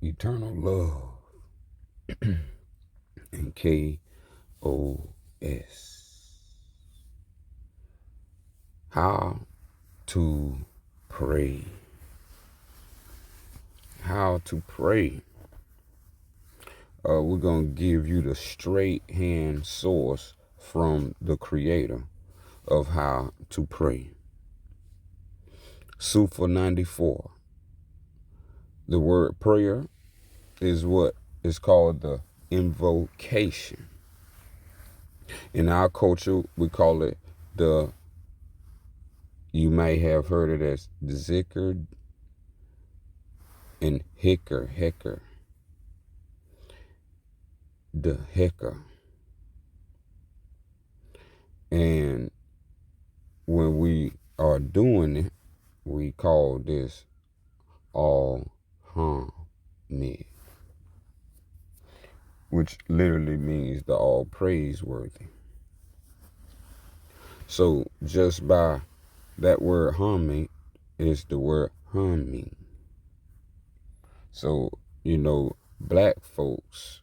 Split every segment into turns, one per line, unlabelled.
eternal love, and KOS. How to pray. How to pray. We're going to give you the straight hand source from the creator of how to pray. Sufa 94. The word prayer is what is called the invocation. In our culture, we call it you may have heard it as the Zhikr and Zhikr. The Zhikr. And when we are doing it, we call this all Hamid, which literally means the all praiseworthy. So just by that word Hamid is the word humming. So, black folks,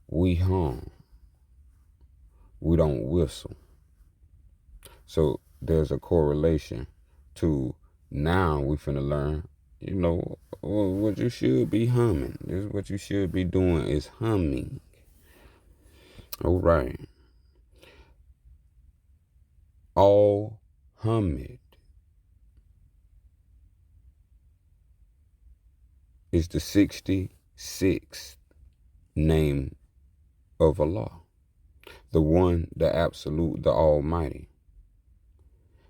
we hum. We don't whistle. So there's a correlation to now we finna learn, what you should be humming. This is what you should be doing is humming. All right. All Hamid is the 66th name of Allah, the one, the absolute, the almighty.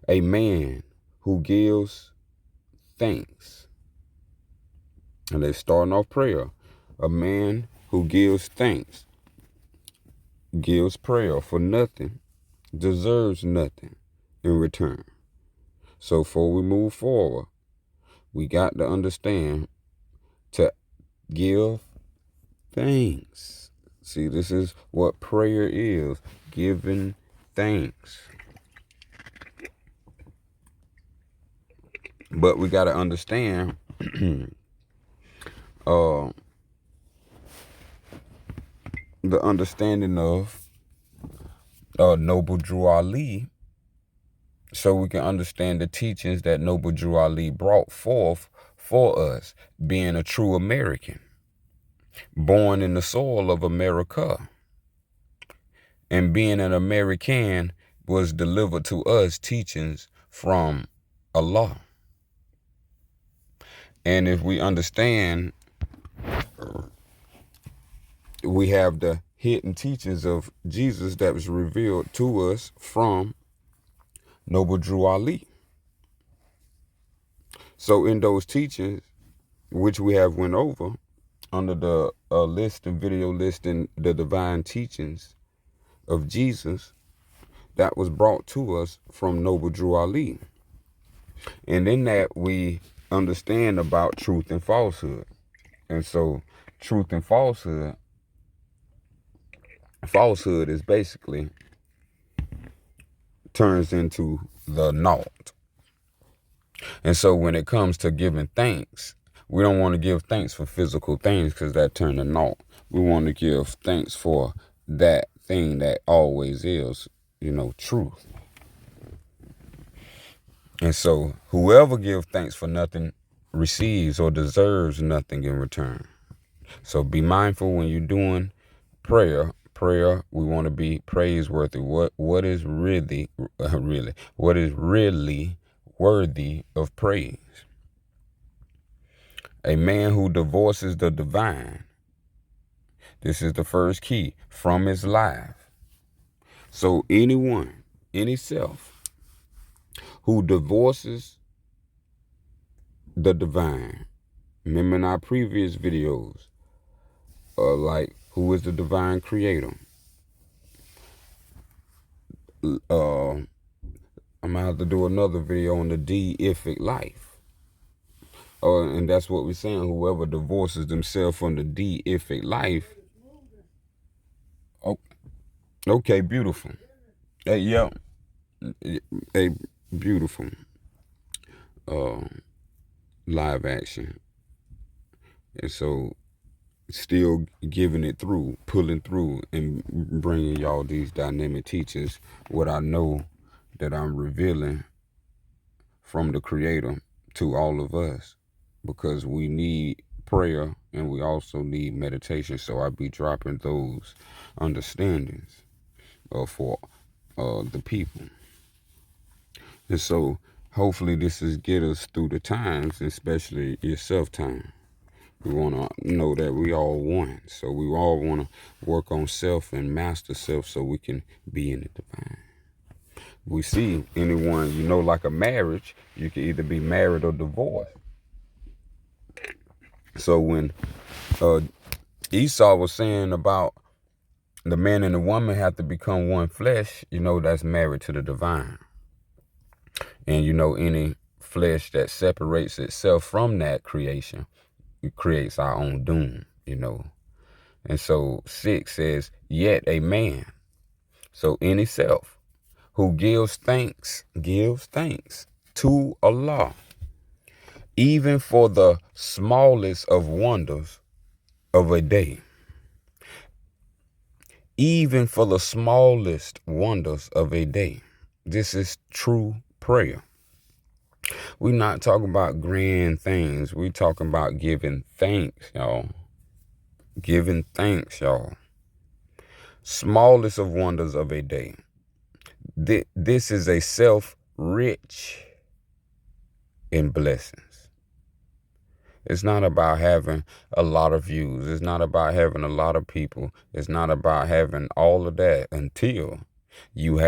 A man who gives thanks. And they're starting off prayer. A man who gives thanks, gives prayer for nothing, deserves nothing in return. So before we move forward, we got to understand to give thanks. See, this is what prayer is, giving thanks. But we got to understand the understanding of Noble Drew Ali, so we can understand the teachings that Noble Drew Ali brought forth for us, being a true American, born in the soil of America. And being an American was delivered to us teachings from Allah. And if we understand, we have the hidden teachings of Jesus that was revealed to us from Noble Drew Ali. So in those teachings, which we have went over under the list and video listing the divine teachings of Jesus that was brought to us from Noble Drew Ali. And in that we understand about truth and falsehood. And so truth and falsehood is basically turns into the naught. And so when it comes to giving thanks, we don't want to give thanks for physical things because that turn to naught. We want to give thanks for that thing that always is, truth. And so whoever gives thanks for nothing receives or deserves nothing in return. So be mindful when you're doing prayer. We want to be praiseworthy. What is really worthy of praise? A man who divorces the divine. This is the first key from his life. So anyone, any self who divorces the divine. Remember in our previous videos, like who is the divine creator? I'm gonna have to do another video on the deific life. And that's what we're saying. Whoever divorces themselves from the deific life. Oh, okay, beautiful. Hey, yeah. Hey, beautiful. Live action. And so still giving it through, pulling through, and bringing y'all these dynamic teachings. What I know that I'm revealing from the Creator to all of us, because we need prayer and we also need meditation. So I be dropping those understandings for the people. And so hopefully this is get us through the times, especially yourself time. We want to know that we all one. So we all want to work on self and master self so we can be in the divine. We see anyone, like a marriage, you can either be married or divorced. So when Esau was saying about the man and the woman have to become one flesh, that's married to the divine. And any flesh that separates itself from that creation, it creates our own doom, And so 6 says, yet a man. So any self who gives thanks to Allah, even for the smallest of wonders of a day. Even for the smallest wonders of a day. This is true prayer. We're not talking about grand things. We're talking about giving thanks, y'all. Giving thanks, y'all. Smallest of wonders of a day. This is a self rich in blessings. It's not about having a lot of views. It's not about having a lot of people. It's not about having all of that until you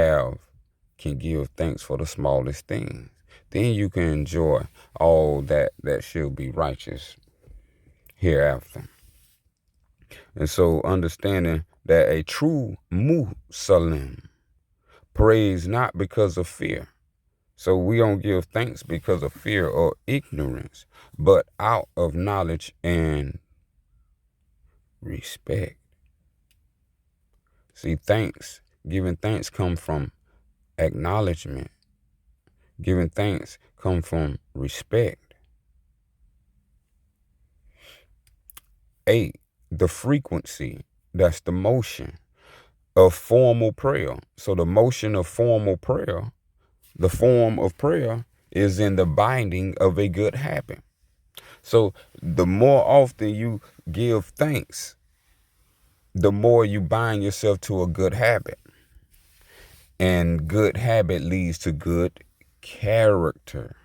can give thanks for the smallest things. Then you can enjoy all that shall be righteous hereafter. And so understanding that a true Muslim prays not because of fear. So we don't give thanks because of fear or ignorance, but out of knowledge and respect. See, giving thanks come from acknowledgement. Giving thanks come from respect. 8, the frequency, that's the motion of formal prayer. So the motion of formal prayer, the form of prayer is in the binding of a good habit. So the more often you give thanks, the more you bind yourself to a good habit. And good habit leads to good character.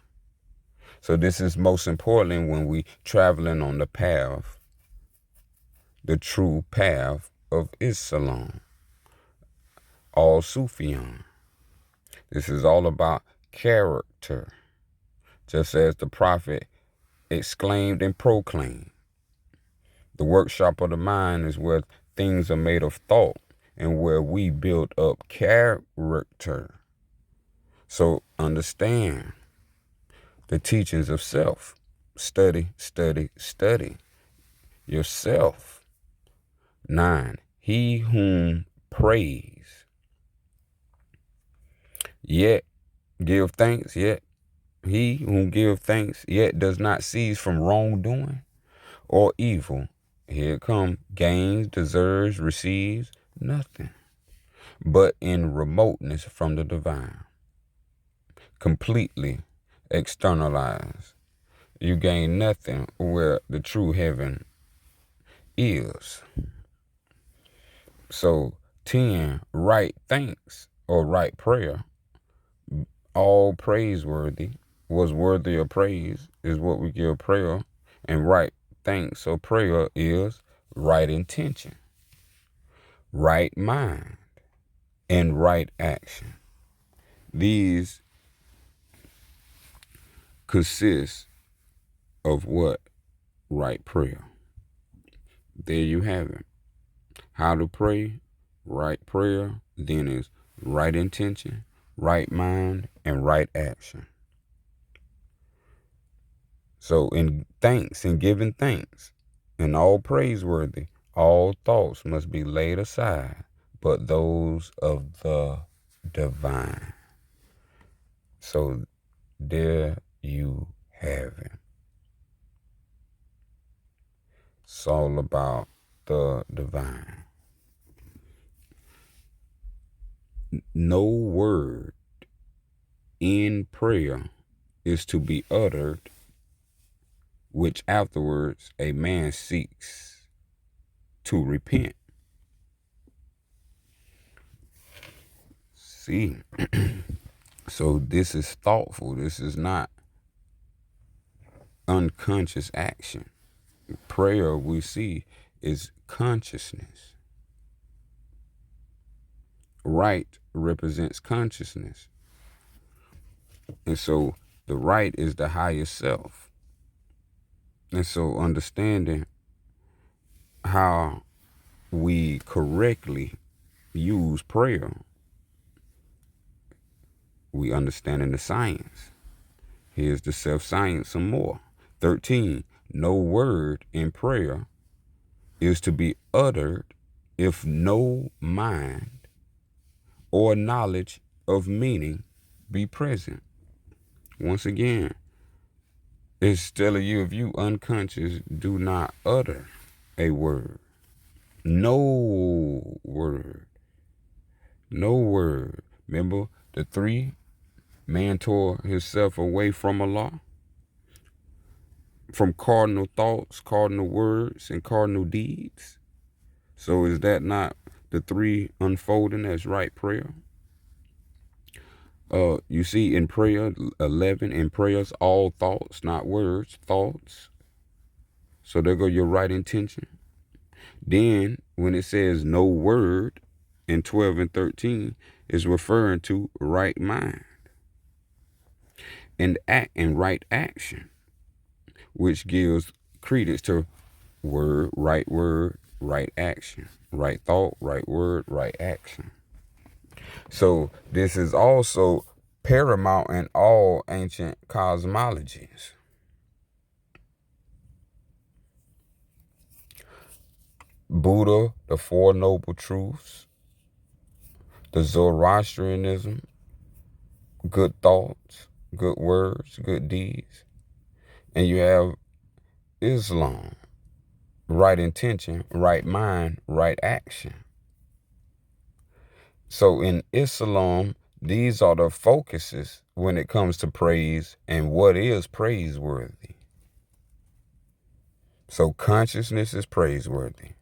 So this is most important when we traveling on the path, the true path of Islam, all Sufyan. This is all about character. Just as the prophet exclaimed and proclaimed. The workshop of the mind is where things are made of thought and where we build up character. So understand the teachings of self. Study, study, study yourself. 9, he whom prays, yet give thanks, yet he whom give thanks, yet does not cease from wrongdoing or evil. Here it comes, gains, deserves, receives nothing, but in remoteness from the divine. Completely externalized. You gain nothing where the true heaven is. So 10, right thanks or right prayer. All praiseworthy was worthy of praise is what we give prayer. And right thanks or prayer is right intention, right mind, and right action. These consist of what? Right prayer. There you have it. How to pray, right prayer, then is right intention, right mind, and right action. So in thanks and giving thanks, and all praiseworthy, all thoughts must be laid aside, but those of the divine. So there you have it. It's all about the divine. No word in prayer is to be uttered, which afterwards a man seeks to repent. See, so this is thoughtful. This is not unconscious action. Prayer, we see, is consciousness. Right represents consciousness. And so the right is the highest self. And so understanding how we correctly use prayer, we understanding the science. Here's the self-science some more. 13, no word in prayer is to be uttered if no mind or knowledge of meaning be present. Once again, it's telling you, if you unconscious, do not utter a word. No word. No word. Remember the three? Man tore himself away from Allah, from cardinal thoughts, cardinal words, and cardinal deeds. So is that not the three unfolding as right prayer? You see in prayer 11, in prayers all thoughts, not words, thoughts. So there go your right intention. Then when it says no word in 12 and 13, is referring to right mind and right action, which gives credence to right word, right action, right thought, right word, right action. So this is also paramount in all ancient cosmologies. Buddha, the Four Noble Truths, the Zoroastrianism, good thoughts, good words, good deeds. And you have Islam, right intention, right mind, right action. So in Islam, these are the focuses when it comes to praise and what is praiseworthy. So consciousness is praiseworthy.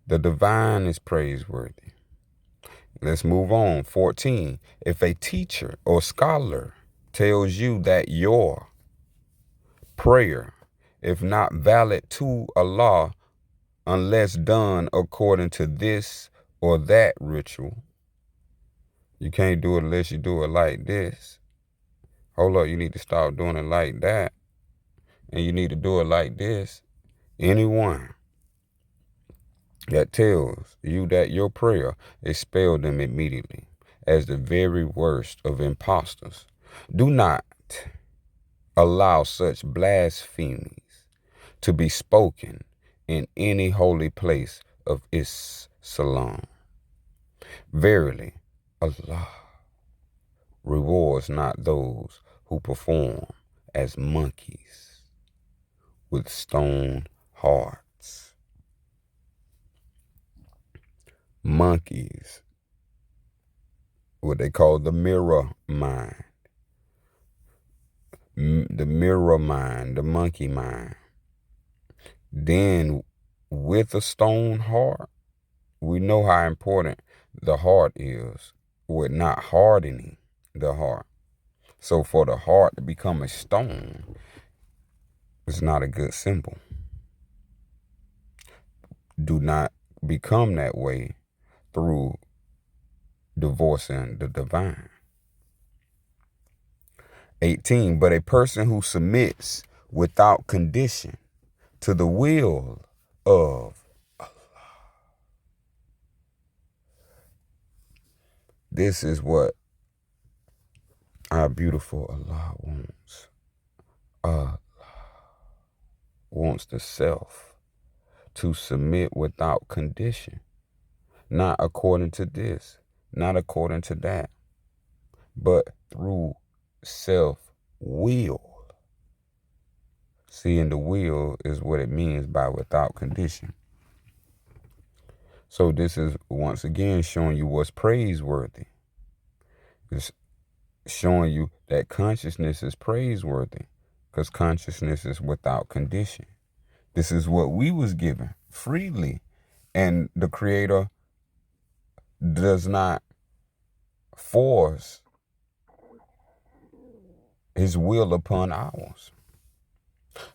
The divine is praiseworthy. Let's move on. 14. If a teacher or scholar tells you that your prayer, if not valid to Allah, unless done according to this or that ritual, you can't do it unless you do it like this. Hold up, you need to start doing it like that. And you need to do it like this. Anyone that tells you that your prayer, expel them immediately as the very worst of impostors. Do not allow such blasphemies to be spoken in any holy place of Islam. Verily, Allah rewards not those who perform as monkeys with stone hearts. Monkeys, what they call the mirror mind. The mirror mind, the monkey mind. Then with a stone heart, we know how important the heart is with not hardening the heart. So for the heart to become a stone is not a good symbol. Do not become that way through divorcing the divine. 18, but a person who submits without condition to the will of Allah. This is what our beautiful Allah wants. Allah wants the self to submit without condition. Not according to this, not according to that, but through self-will. Seeing the will is what it means by without condition. So this is once again showing you what's praiseworthy. It's showing you that consciousness is praiseworthy because consciousness is without condition. This is what we was given freely, and the Creator does not force his will upon ours.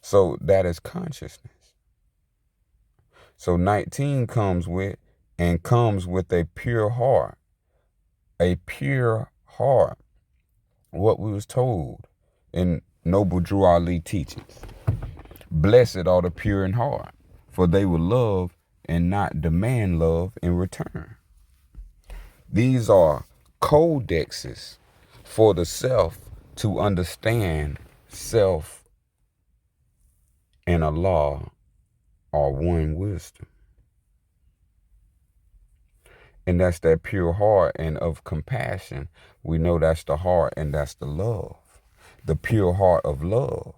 So that is consciousness. So 19 comes with a pure heart. A pure heart. What we was told in Noble Drew Ali teachings. Blessed are the pure in heart, for they will love and not demand love in return. These are codexes for the self to understand self and Allah are one wisdom. And that's that pure heart and of compassion. We know that's the heart and that's the love. The pure heart of love.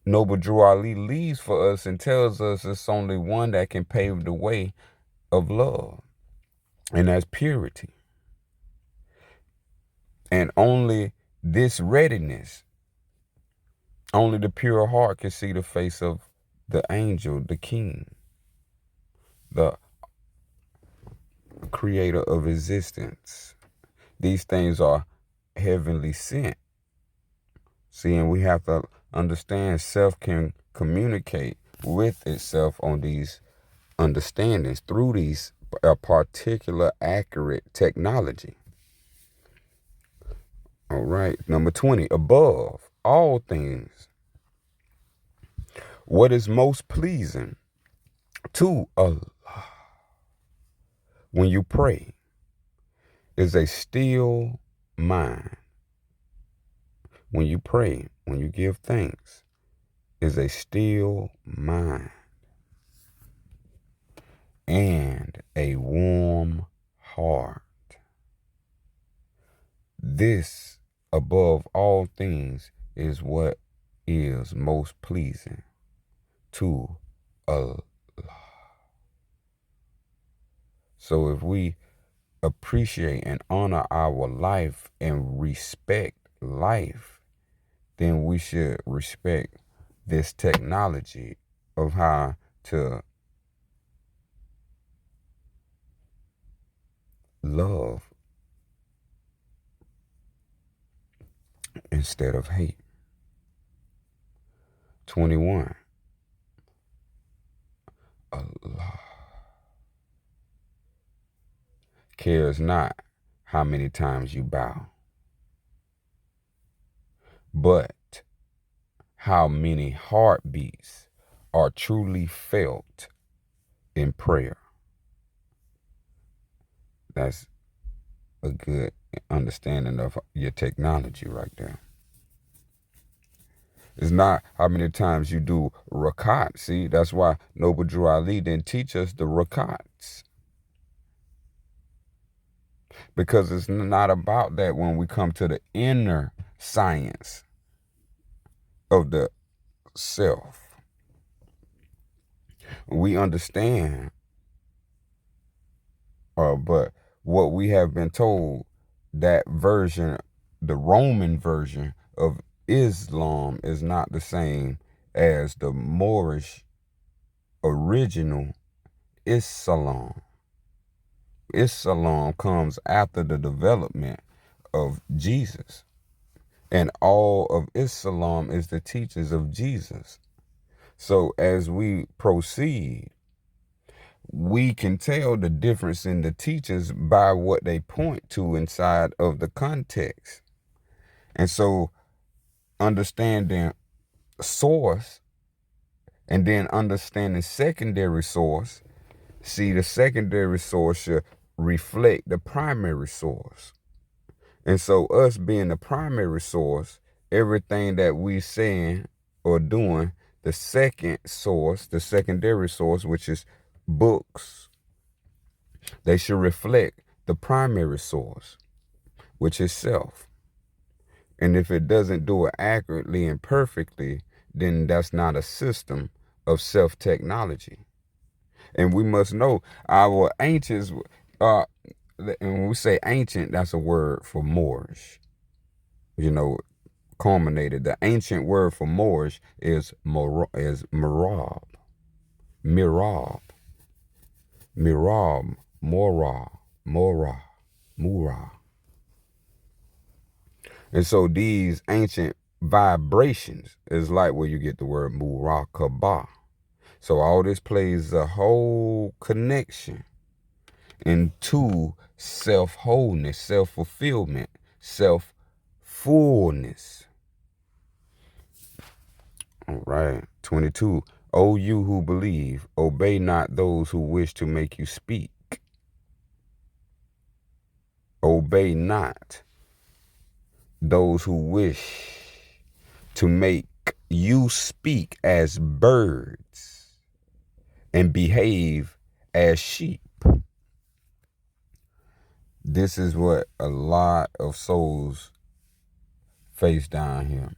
Noble Drew Ali leaves for us and tells us it's only one that can pave the way of love. And that's purity. And only this readiness, only the pure heart can see the face of the angel, the king, the creator of existence. These things are heavenly sent. See, and we have to understand self can communicate with itself on these understandings through these particular accurate technology. All right, number 20, above all things, what is most pleasing to Allah when you pray is a still mind. When you pray, when you give thanks, is a still mind and a warm heart. This, above all things, is what is most pleasing to Allah. So if we appreciate and honor our life and respect life, then we should respect this technology of how to love instead of hate. 21. Allah cares not how many times you bow, but how many heartbeats are truly felt in prayer. That's a good understanding of your technology right there. It's not how many times you do rakat. See, that's why Noble Drew Ali didn't teach us the rakats. Because it's not about that when we come to the inner science of the self. We understand, but what we have been told, that version, the Roman version of Islam, is not the same as the Moorish original Islam. Islam comes after the development of Jesus. And all of Islam is the teachings of Jesus. So as we proceed, we can tell the difference in the teachings by what they point to inside of the context. And so understanding source and then understanding secondary source, see, the secondary source should reflect the primary source. And so us being the primary source, everything that we saying or doing, the second source, the secondary source, which is books, they should reflect the primary source, which is self. And if it doesn't do it accurately and perfectly, then that's not a system of self-technology. And we must know our ancients, and when we say ancient, that's a word for Moorish. You know, culminated. The ancient word for Moorish is mirab, mirab, mirab, mora. And so these ancient vibrations is like where you get the word murakaba. So all this plays a whole connection into self-wholeness, self-fulfillment, self-fullness. All right. 22. O you who believe, obey not those who wish to make you speak. Obey not those who wish to make you speak as birds and behave as sheep. This is what a lot of souls face down here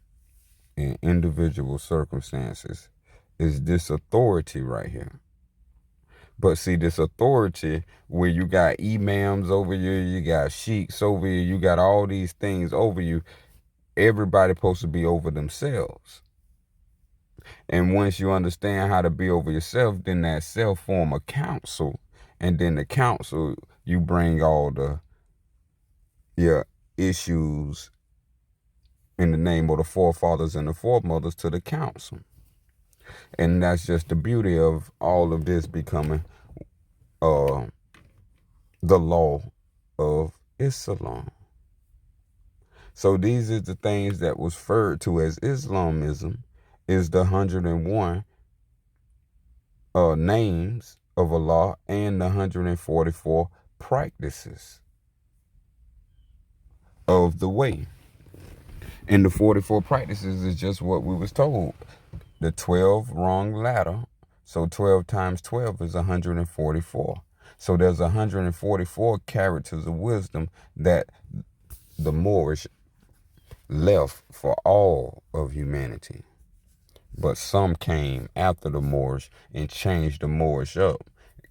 in individual circumstances, is this authority right here. But see, this authority where you got imams over you, you got sheiks over you, you got all these things over you, everybody supposed to be over themselves. And once you understand how to be over yourself, then that self form a council. And then the council, you bring all your issues in the name of the forefathers and the foremothers to the council. And that's just the beauty of all of this becoming the law of Islam. So these are the things that was referred to as Islamism, is the 101 names of Allah and the 144 practices of the way. And the 44 practices is just what we was told. The 12 rung ladder. So 12 times 12 is 144. So there's 144 characters of wisdom that the Moorish left for all of humanity. But some came after the Moorish and changed the Moorish up,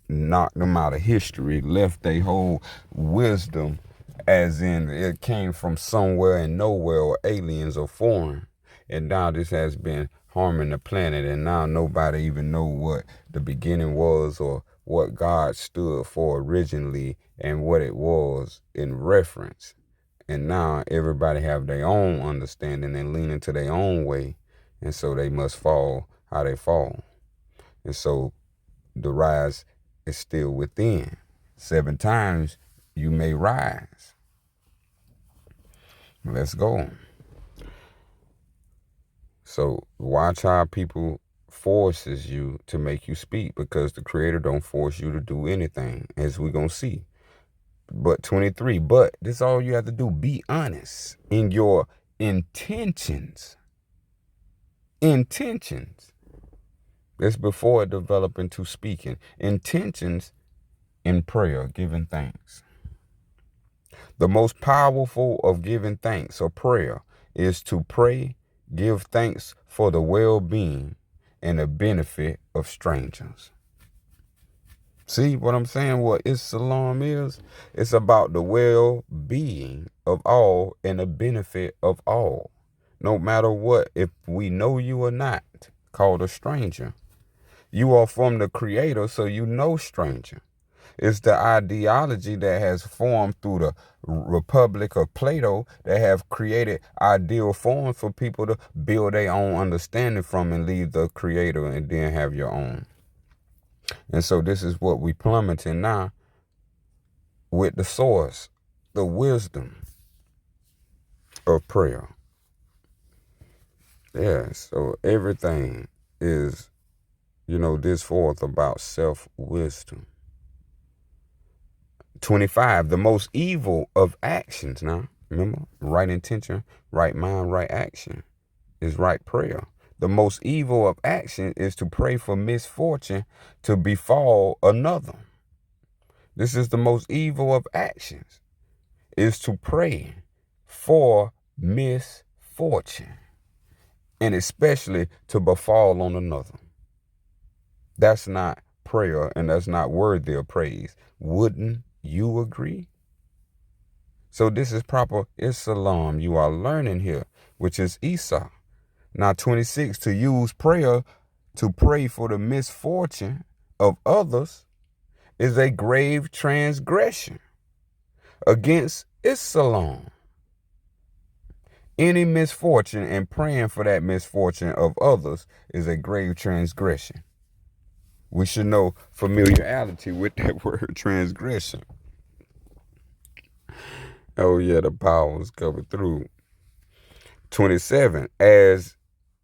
knocked them out of history, left their whole wisdom, as in it came from somewhere and nowhere, or aliens or foreign. And now this has been harming the planet, and now nobody even know what the beginning was or what God stood for originally and what it was in reference. And now everybody have their own understanding and lean into their own way, and so they must fall how they fall. And so the rise is still within. 7 times you may rise. Let's go. So watch how people forces you to make you speak, because the Creator don't force you to do anything, as we're going to see. But 23, but this is all you have to do. Be honest in your intentions. Intentions. It's before it develop into speaking. Intentions in prayer, giving thanks. The most powerful of giving thanks or prayer is to pray, give thanks for the well-being and the benefit of strangers. See what I'm saying? What Islam is? It's about the well-being of all and the benefit of all. No matter what, if we know you or not, called a stranger. You are from the Creator, so you know stranger. It's the ideology that has formed through the Republic of Plato that have created ideal forms for people to build their own understanding from and leave the Creator and then have your own. And so this is what we plummeting now with the source, the wisdom of prayer. Yeah, so everything is, this forth about self-wisdom. 25, the most evil of actions. Now, remember, right intention, right mind, right action is right prayer. The most evil of action is to pray for misfortune to befall another. This is the most evil of actions, is to pray for misfortune, and especially to befall on another. That's not prayer, and that's not worthy of praise. Wouldn't you agree? So this is proper Islam you are learning here, which is Isa. Now 26, to use prayer to pray for the misfortune of others is a grave transgression against Islam. Any misfortune and praying for that misfortune of others is a grave transgression. We should know familiarity with that word transgression. Oh yeah, the power was covered through. 27, as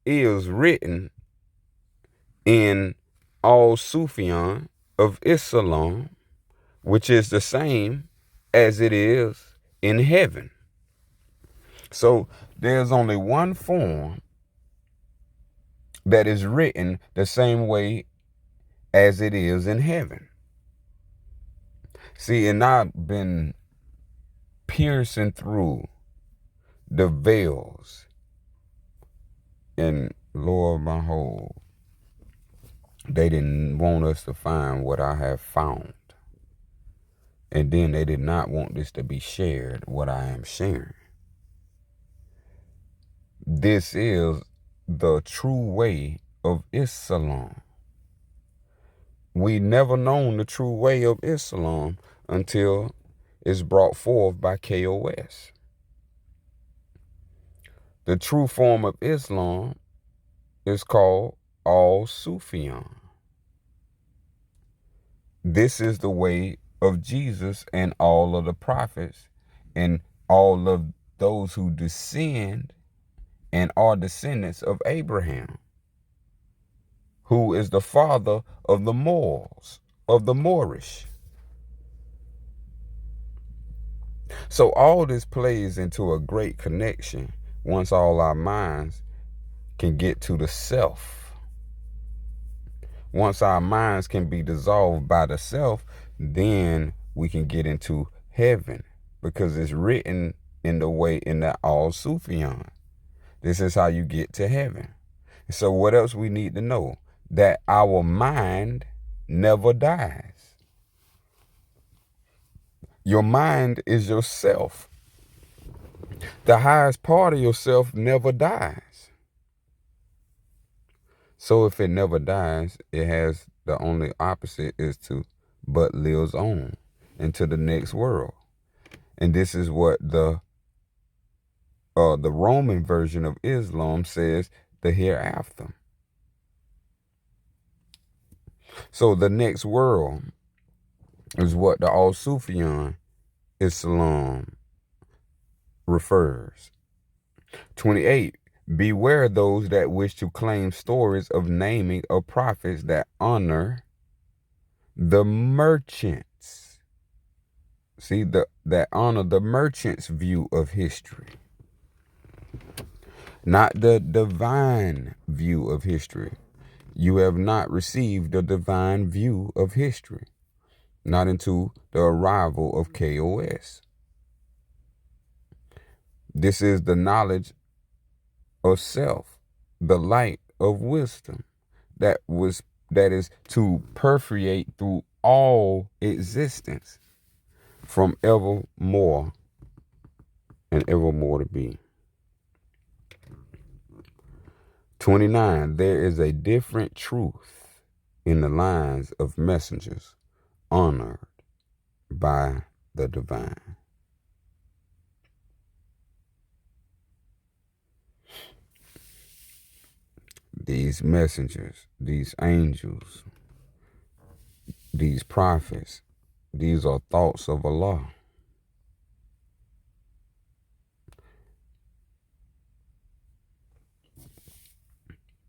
is written in Al Sufyan of Islam, which is the same as it is in heaven. So there's only one form that is written the same way as it is in heaven. See, and I've been piercing through the veils, and Lord, my whole, they didn't want us to find what I have found. And then they did not want this to be shared, what I am sharing. This is the true way of Islam. We never known the true way of Islam until it's brought forth by KOS. The true form of Islam is called Al-Sufyan. This is the way of Jesus and all of the prophets and all of those who descend and are descendants of Abraham, who is the father of the Moors, of the Moorish. So all this plays into a great connection once all our minds can get to the self. Once our minds can be dissolved by the self, then we can get into heaven, because it's written in the way in the Al-Sufyan. This is how you get to heaven. So what else we need to know? That our mind never dies. Your mind is yourself. The highest part of yourself never dies. So if it never dies, it has the only opposite is to but lives on into the next world. And this is what the Roman version of Islam says, the hereafter. So the next world is what the Al-Sufyan Islam refers. 28, beware those that wish to claim stories of naming of prophets that honor the merchants. See, that honor the merchants' view of history, not the divine view of history. You have not received the divine view of history, not until the arrival of KOS. This is the knowledge of self, the light of wisdom that is to permeate through all existence from evermore and evermore to be. 29, there is a different truth in the lines of messengers honored by the divine. These messengers, these angels, these prophets, these are thoughts of Allah.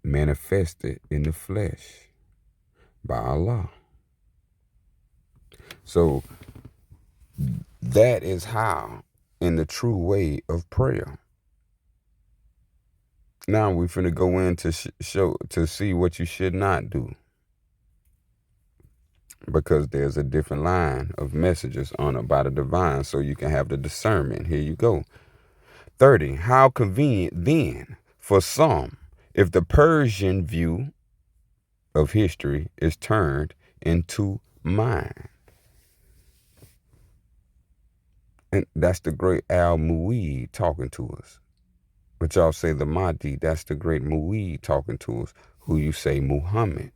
Manifested in the flesh by Allah. So that is how, in the true way of prayer. Now we're finna go in to show to see what you should not do, because there's a different line of messages honored by the divine, so you can have the discernment. Here you go. 30. How convenient then for some if the Persian view of history is turned into mine. And that's the great Al-Mu'id talking to us. But y'all say the Mahdi, that's the great Mu'id talking to us, who you say Muhammad.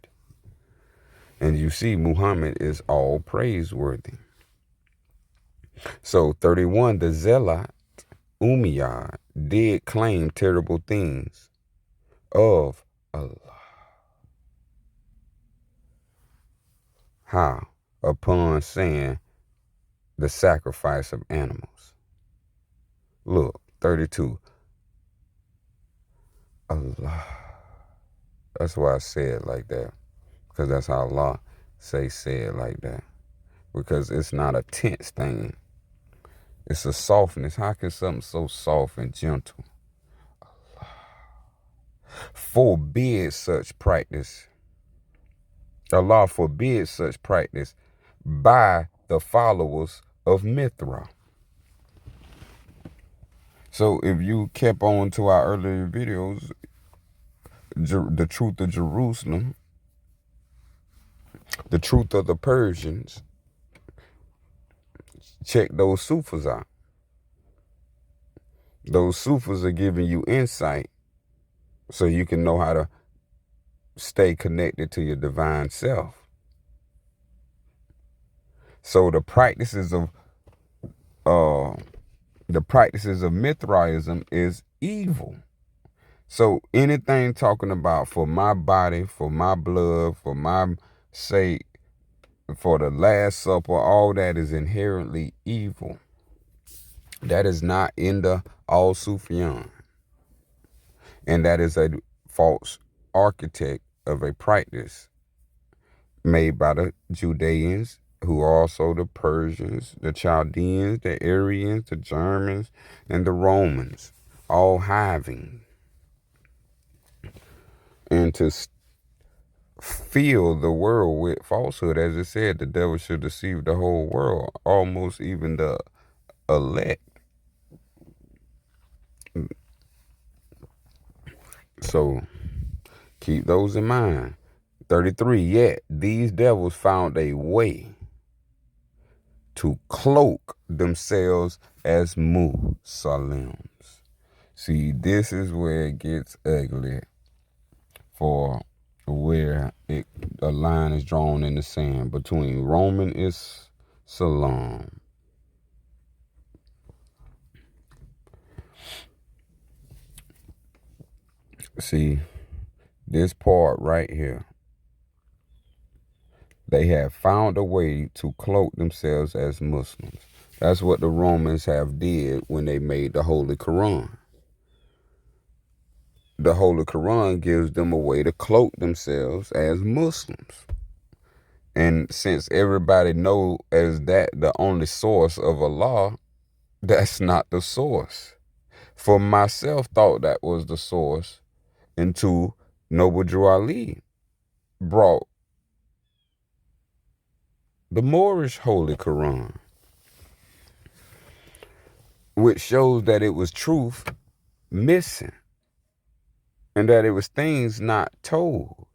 And you see Muhammad is all praiseworthy. So 31, the Zealot Umayyad did claim terrible things of Allah. How? Upon saying the sacrifice of animals. Look, 32. Allah. That's why I say it like that. Because that's how Allah say it like that. Because it's not a tense thing. It's a softness. How can something so soft and gentle? Allah. Forbid such practice. Allah forbids such practice by the followers of Mithra. So if you kept on to our earlier videos, the truth of Jerusalem, the truth of the Persians, check those Sufis out. Those Sufis are giving you insight so you can know how to stay connected to your divine self. So the practices of Mithraism is evil. So anything talking about for my body, for my blood, for my sake, for the Last Supper, all that is inherently evil. That is not in the Al-Sufyan. And that is a false architect of a practice made by the Judeans, who are also the Persians, the Chaldeans, the Aryans, the Germans, and the Romans, all having. And to fill the world with falsehood, as it said, the devil should deceive the whole world, almost even the elect. So keep those in mind. 33, yet these devils found a way to cloak themselves as Muslims. See, this is where it gets ugly, for where a line is drawn in the sand between Roman Islam. See, this part right here. They have found a way to cloak themselves as Muslims. That's what the Romans have did when they made the Holy Quran. The Holy Quran gives them a way to cloak themselves as Muslims. And since everybody knows as that the only source of Allah, that's not the source. For myself thought that was the source until Noble Drew Ali brought the Moorish Holy Quran, which shows that it was truth missing and that it was things not told.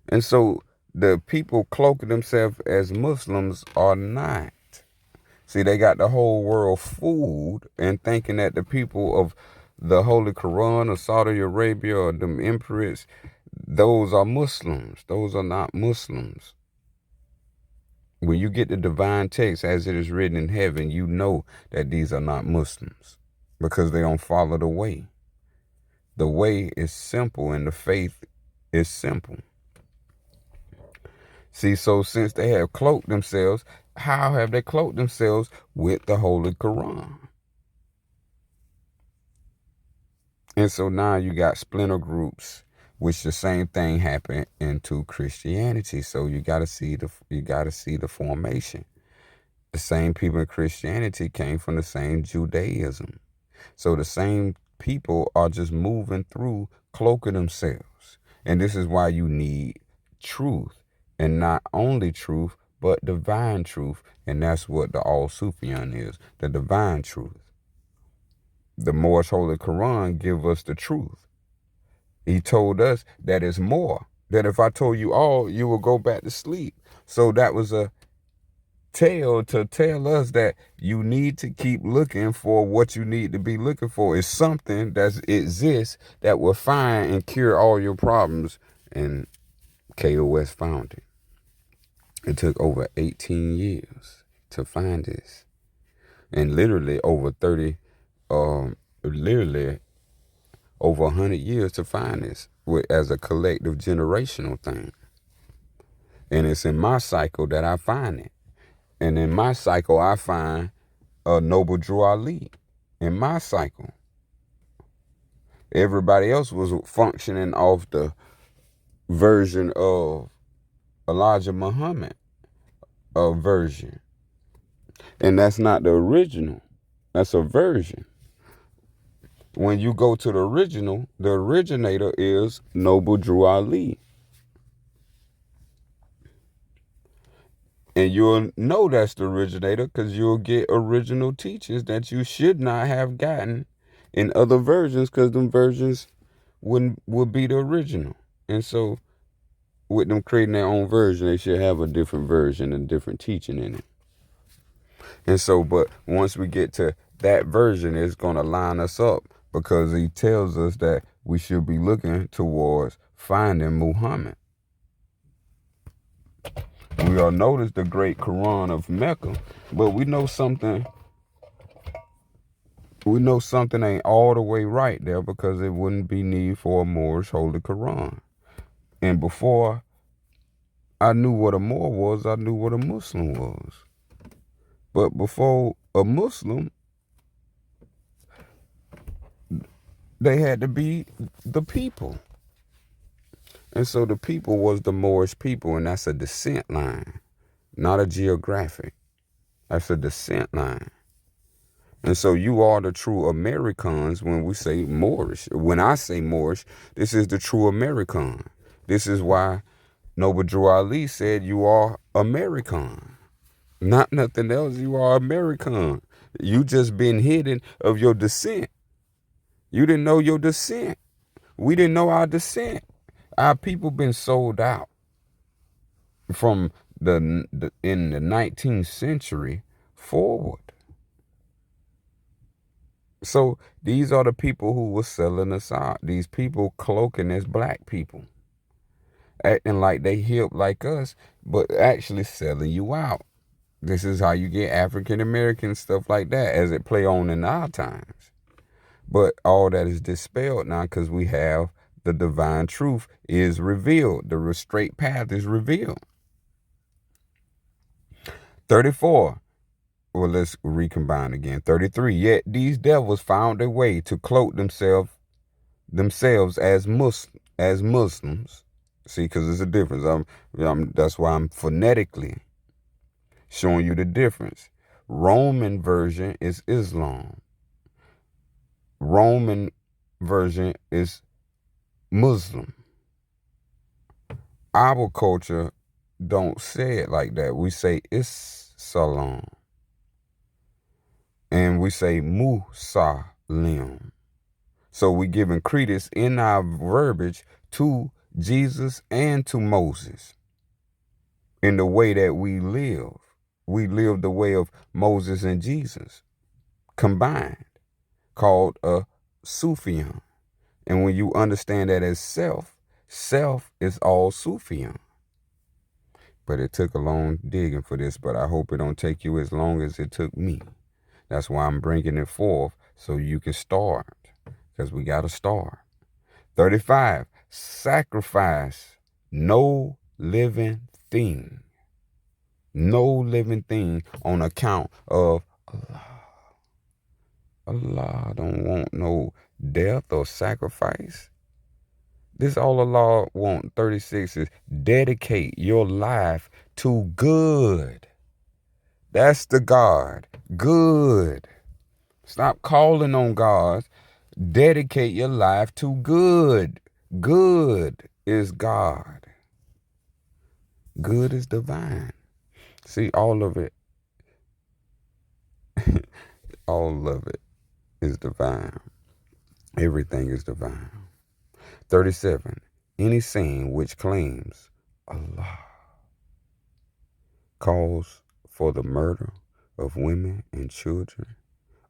And so the people cloaking themselves as Muslims are not. See, they got the whole world fooled and thinking that the people of the Holy Quran or Saudi Arabia or them emperors, those are Muslims. Those are not Muslims. When you get the divine text as it is written in heaven, you know that these are not Muslims because they don't follow the way. The way is simple and the faith is simple. See, so since they have cloaked themselves, how have they cloaked themselves? With the Holy Quran. And so now you got splinter groups, which the same thing happened into Christianity. So you got to see the formation. The same people in Christianity came from the same Judaism. So the same people are just moving through cloaking themselves. And this is why you need truth. And not only truth, but divine truth. And that's what the Al-Sufyan is, the divine truth. The Moorish Holy Quran give us the truth. He told us that it's more. That if I told you all, you will go back to sleep. So that was a tale to tell us that you need to keep looking for what you need to be looking for. It's something that exists that will find and cure all your problems. And KOS found it. It took over 18 years to find this. And literally over 30, literally over 100 years to find this as a collective generational thing. And it's in my cycle that I find it. And in my cycle, I find Noble Drew Ali. In my cycle, everybody else was functioning off the version of Elijah Muhammad version. And that's not the original. That's a version. When you go to the original, the originator is Noble Drew Ali. And you'll know that's the originator because you'll get original teachings that you should not have gotten in other versions, because them versions would be the original. And so with them creating their own version, they should have a different version and different teaching in it. And so, but once we get to that version, it's going to line us up, because he tells us that we should be looking towards finding Muhammad. We all notice the great Quran of Mecca, but we know something ain't all the way right there, because it wouldn't be need for a Moorish Holy Quran. And before I knew what a Moor was, I knew what a Muslim was. But before a Muslim, they had to be the people. And so the people was the Moorish people, and that's a descent line, not a geographic. That's a descent line. And so you are the true Americans when we say Moorish. When I say Moorish, this is the true American. This is why Noble Drew Ali said you are American. Not nothing else, you are American. You just been hidden of your descent. You didn't know your descent. We didn't know our descent. Our people been sold out from in the 19th century forward. So these are the people who were selling us out. These people cloaking as black people, acting like they hip like us, but actually selling you out. This is how you get African American stuff like that as it play on in our times. But all that is dispelled now, because we have the divine truth is revealed. The straight path is revealed. 34. Well, let's recombine again. 33. Yet these devils found a way to cloak themselves as Muslims. See, because there's a difference. That's why I'm phonetically showing you the difference. Roman version is Islam. Roman version is Muslim. Our culture don't say it like that. We say Islam. And we say Musalim. So we giving credence in our verbiage to Jesus and to Moses in the way that we live. We live the way of Moses and Jesus combined, called a Sufyan. And when you understand that as self is all Sufyan. But it took a long digging for this, but I hope it don't take you as long as it took me. That's why I'm bringing it forth, so you can start, because we got to start. 35, sacrifice no living thing. No living thing on account of Allah. Allah don't want no death or sacrifice. This all Allah want. 36 is dedicate your life to good. That's the God. Good. Stop calling on God. Dedicate your life to good. Good is God. Good is divine. See, all of it. All of it. is divine. Everything is divine. 37. Any saying which claims Allah calls for the murder of women and children,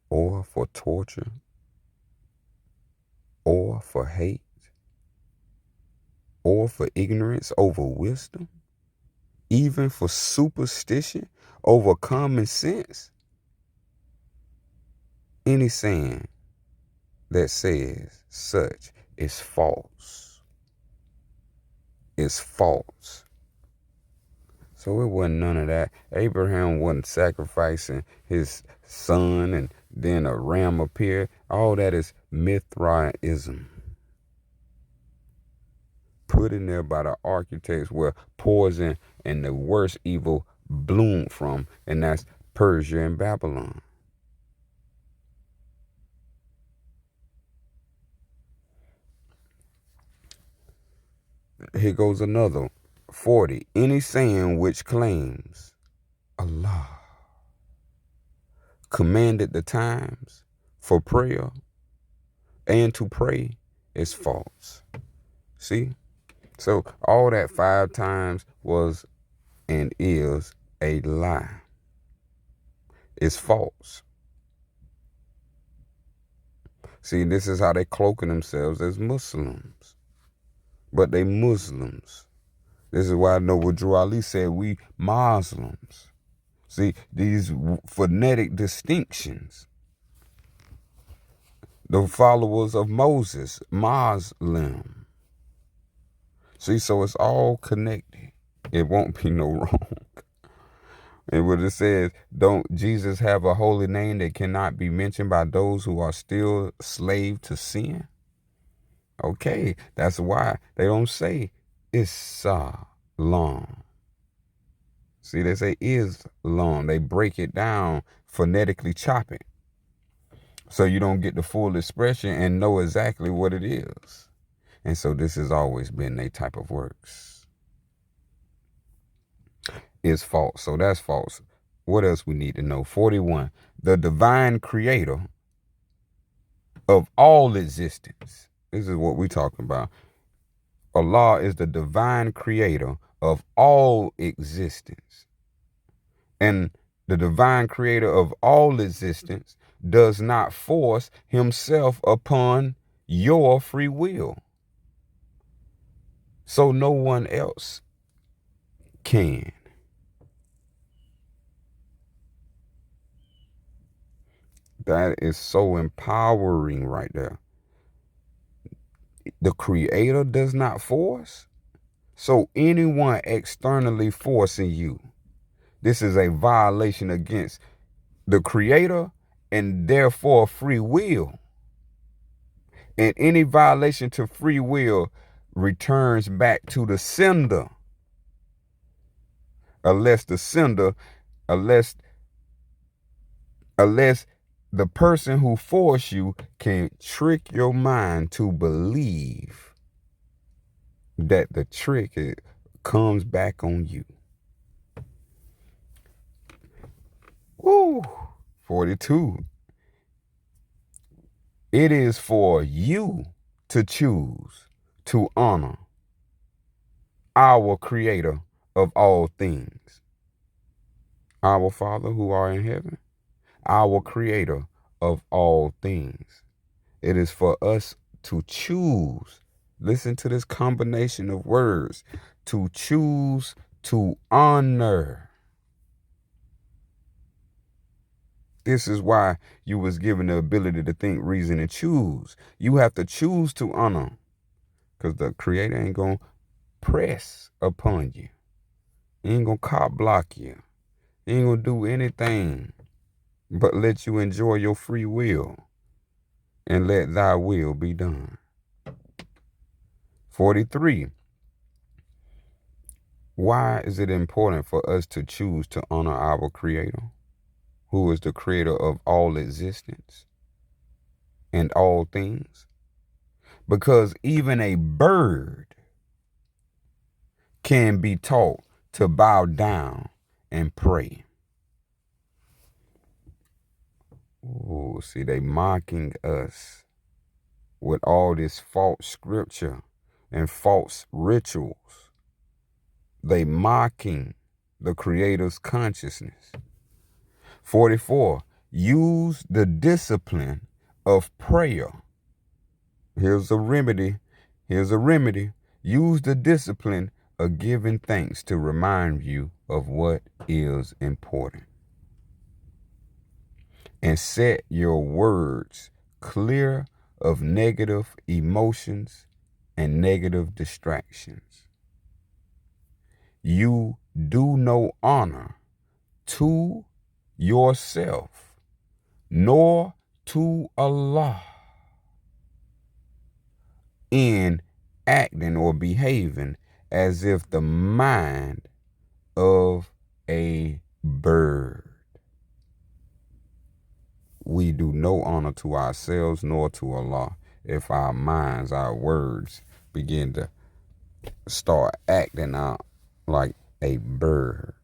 or for torture, or for hate, or for ignorance over wisdom, even for superstition over common sense. Any saying that says such is false. Is false. So it wasn't none of that. Abraham wasn't sacrificing his son and then a ram appeared. All that is Mithraism. Put in there by the architects where poison and the worst evil bloomed from, and that's Persia and Babylon. Here goes another. 40. Any saying which claims Allah commanded the times for prayer and to pray is false. See? So all that 5 times was and is a lie. It's false. See, this is how they cloaking themselves as Muslims. But they Muslims. This is why Noble Drew Ali said we Muslims. See, these phonetic distinctions. The followers of Moses, Muslim. See, so it's all connected. It won't be no wrong. And what it says, don't Jesus have a holy name that cannot be mentioned by those who are still slave to sin? Okay, that's why they don't say Islam. See, they say Islam. They break it down, phonetically chop it. So you don't get the full expression and know exactly what it is. And so this has always been a type of works. Is false. So that's false. What else we need to know? 41. The divine creator of all existence. This is what we're talking about. Allah is the divine creator of all existence. And the divine creator of all existence does not force himself upon your free will. So no one else can. That is so empowering right there. The creator does not force. So anyone externally forcing you, this is a violation against the creator and therefore free will. And any violation to free will returns back to the sender. Unless the person who forced you can trick your mind to believe that the trick comes back on you. Woo! 42. It is for you to choose to honor our creator of all things. Our Father who art in heaven, our creator of all things. It is for us to choose. Listen to this combination of words. To choose to honor. This is why you was given the ability to think, reason, and choose. You have to choose to honor. Because the creator ain't going to press upon you. He ain't going to cop block you. He ain't going to do anything but let you enjoy your free will and let thy will be done. 43. Why is it important for us to choose to honor our creator, who is the creator of all existence and all things? Because even a bird can be taught to bow down and pray. Oh, see, they mocking us with all this false scripture and false rituals. They mocking the Creator's consciousness. 44, use the discipline of prayer. Here's a remedy. Use the discipline of giving thanks to remind you of what is important. And set your words clear of negative emotions and negative distractions. You do no honor to yourself, nor to Allah in acting or behaving as if the mind of a bird. We do no honor to ourselves nor to Allah if our minds, our words begin to start acting out like a bird.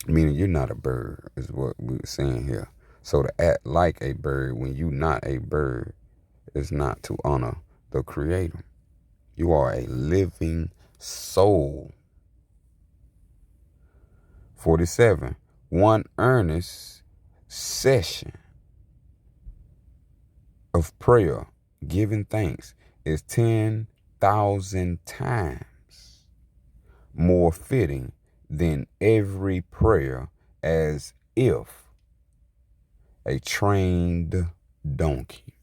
Meaning you're not a bird is what we're saying here. So to act like a bird when you're not a bird is not to honor the Creator. You are a living soul. 47. One earnest session of prayer, giving thanks, is 10,000 times more fitting than every prayer, as if a trained donkey.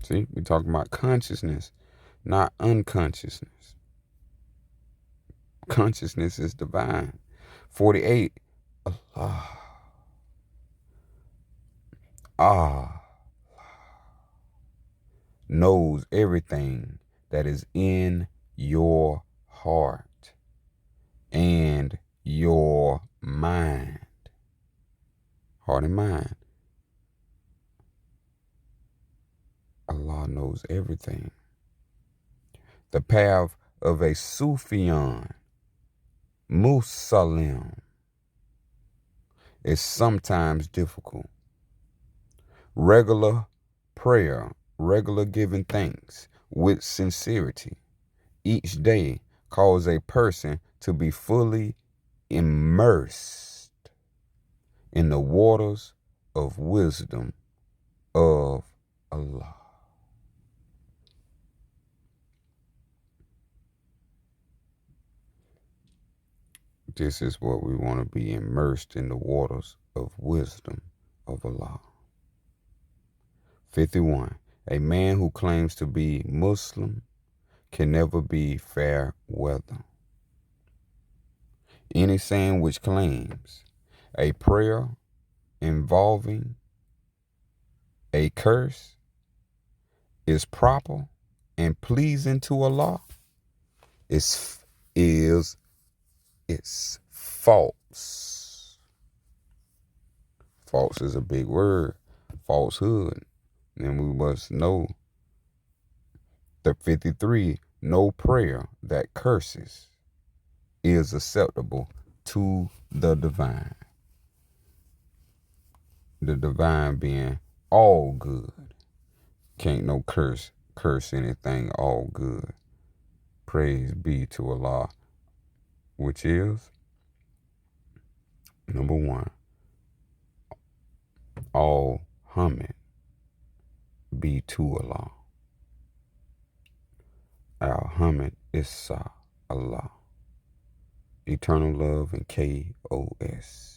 See, we're talking about consciousness, not unconsciousness. Consciousness is divine. 48. Allah knows everything that is in your heart and your mind. Heart and mind. Allah knows everything. The path of a Sufyan Musallim is sometimes difficult. Regular prayer, regular giving thanks with sincerity each day cause a person to be fully immersed in the waters of wisdom of Allah. This is what we want to be, immersed in the waters of wisdom of Allah. 51. A man who claims to be Muslim can never be fair weather. Any saying which claims a prayer involving a curse is proper and pleasing to Allah is false. False is a big word. Falsehood. And we must know the 53, no prayer that curses is acceptable to the divine. The divine being all good. Can't no curse anything all good. Praise be to Allah, which is number 1. All homage be to Allah. Our homage is Allah. Eternal love and KOS.